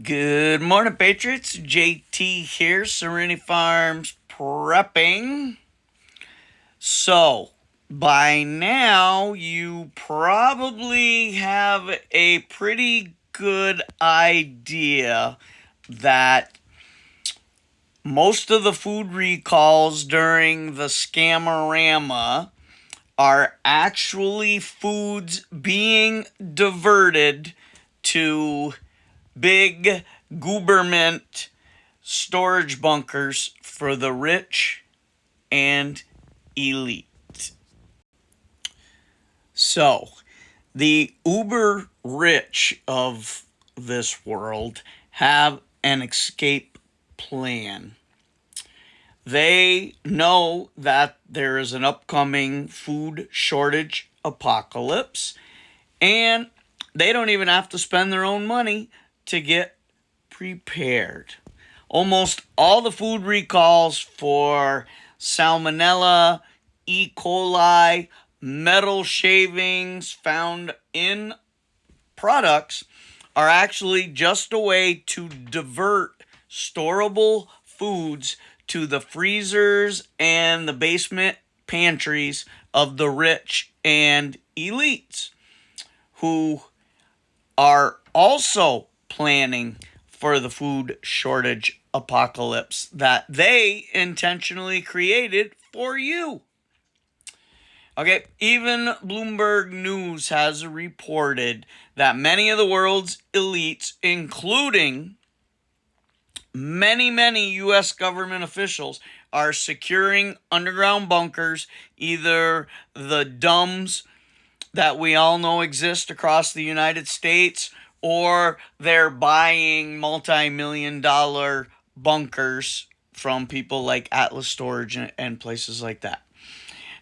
Good morning, Patriots. JT here, Serenity Farms prepping. So, by now, you probably have a pretty good idea that most of the food recalls during the scamorama are actually foods being diverted to big gooberment storage bunkers for the rich and elite. So, the uber rich of this world have an escape plan. They know that there is an upcoming food shortage apocalypse, and they don't even have to spend their own money to get prepared. Almost all the food recalls for salmonella, E. coli, metal shavings found in products are actually just a way to divert storable foods to the freezers and the basement pantries of the rich and elites who are also planning for the food shortage apocalypse that they intentionally created for you. Okay, even Bloomberg News has reported that many of the world's elites, including many U.S. government officials, are securing underground bunkers, either the DUMBs that we all know exist across the United States, or they're buying multi-million-dollar bunkers from people like Atlas Storage and places like that.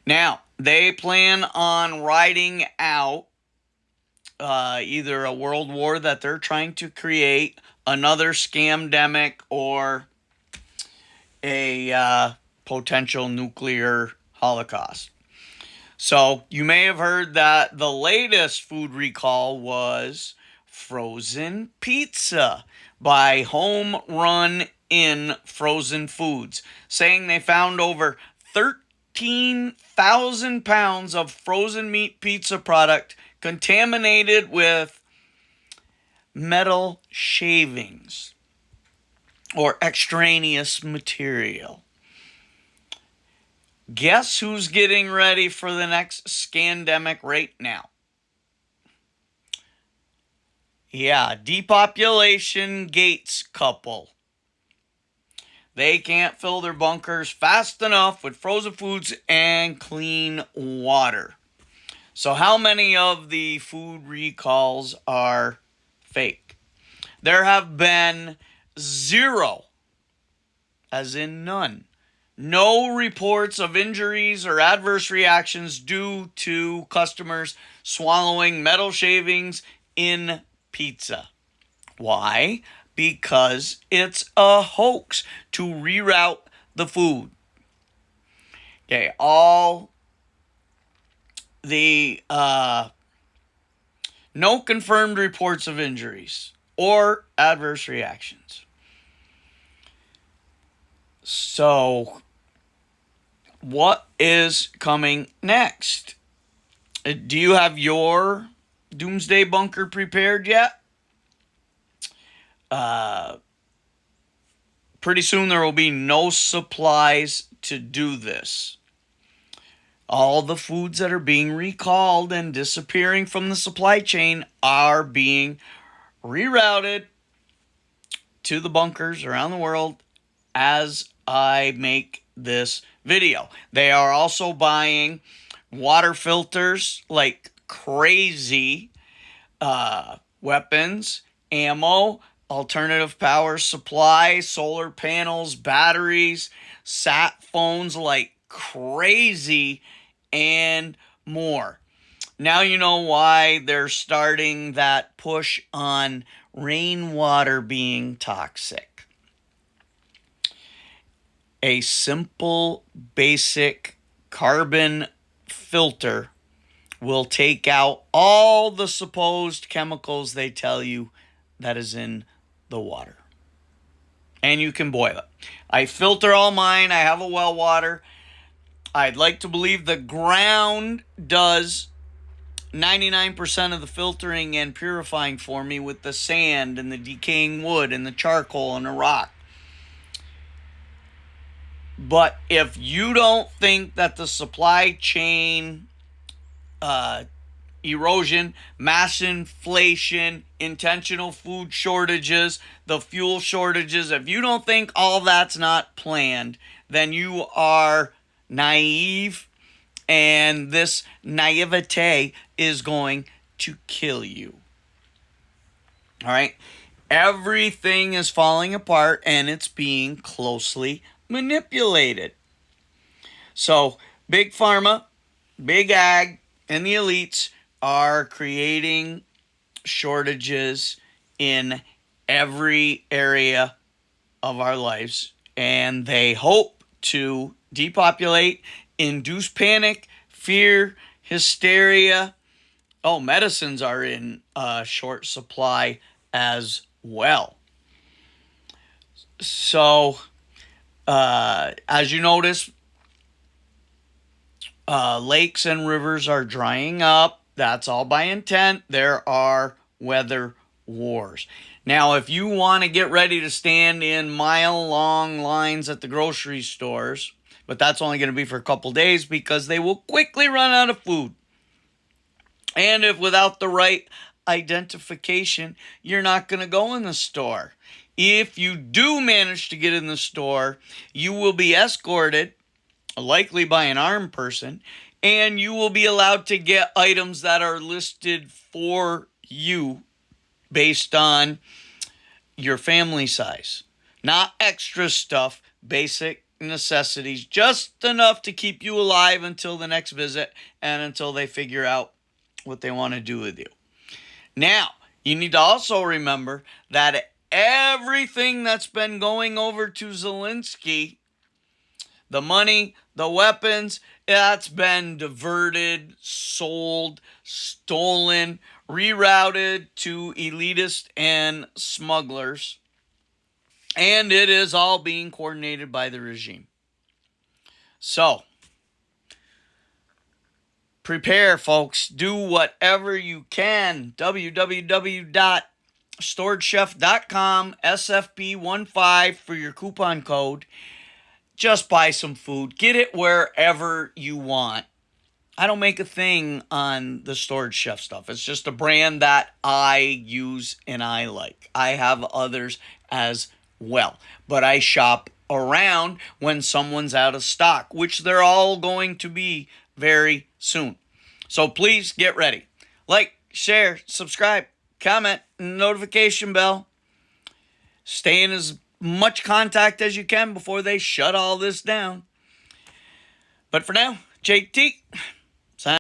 Now, they plan on riding out either a world war that they're trying to create, another scamdemic, or a potential nuclear holocaust. So you may have heard that the latest food recall was frozen pizza by Home Run In Frozen Foods, saying they found over 13,000 pounds of frozen meat pizza product contaminated with metal shavings or extraneous material. Guess who's getting ready for the next scandemic right now? Yeah, depopulation Gates couple. They can't fill their bunkers fast enough with frozen foods and clean water. So how many of the food recalls are fake? There have been zero, as in none. No reports of injuries or adverse reactions due to customers swallowing metal shavings in pizza. Why? Because it's a hoax to reroute the food. Okay, all the no confirmed reports of injuries or adverse reactions. So, what is coming next? Do you have your doomsday bunker prepared yet? Pretty soon there will be no supplies to do this. All the foods that are being recalled and disappearing from the supply chain are being rerouted to the bunkers around the world as I make this video. They are also buying water filters like crazy, weapons, ammo, alternative power supply, solar panels, batteries, sat phones like crazy, and more. Now you know why they're starting that push on rainwater being toxic. A simple, basic carbon filter will take out all the supposed chemicals they tell you that is in the water. And you can boil it. I filter all mine. I have a well water. I'd like to believe the ground does 99% of the filtering and purifying for me with the sand and the decaying wood and the charcoal and the rock. But if you don't think that the supply chain erosion, mass inflation, intentional food shortages, the fuel shortages, if you don't think all that's not planned, then you are naive, and this naivete is going to kill you. All right? Everything is falling apart, and it's being closely manipulated. So, Big Pharma, Big Ag, and the elites are creating shortages in every area of our lives, and they hope to depopulate, induce panic, fear, hysteria. Oh, medicines are in short supply as well. So, as you notice, lakes and rivers are drying up. That's all by intent. There are weather wars. Now, if you want to get ready to stand in mile-long lines at the grocery stores, but that's only going to be for a couple days because they will quickly run out of food. And if without the right identification, you're not going to go in the store. If you do manage to get in the store, you will be escorted, likely by an armed person, and you will be allowed to get items that are listed for you based on your family size. Not extra stuff, basic necessities, just enough to keep you alive until the next visit and until they figure out what they want to do with you. Now, you need to also remember that everything that's been going over to Zelensky, the money, the weapons, that's been diverted, sold, stolen, rerouted to elitists and smugglers. And it is all being coordinated by the regime. So, prepare, folks. Do whatever you can. www.storedchef.com, SFP15 for your coupon code. Just buy some food. Get it wherever you want. I don't make a thing on the Storage Chef stuff. It's just a brand that I use and I like. I have others as well. But I shop around when someone's out of stock, which they're all going to be very soon. So please get ready. Like, share, subscribe, comment, notification bell. Stay in as much contact as you can before they shut all this down. But for now, JT,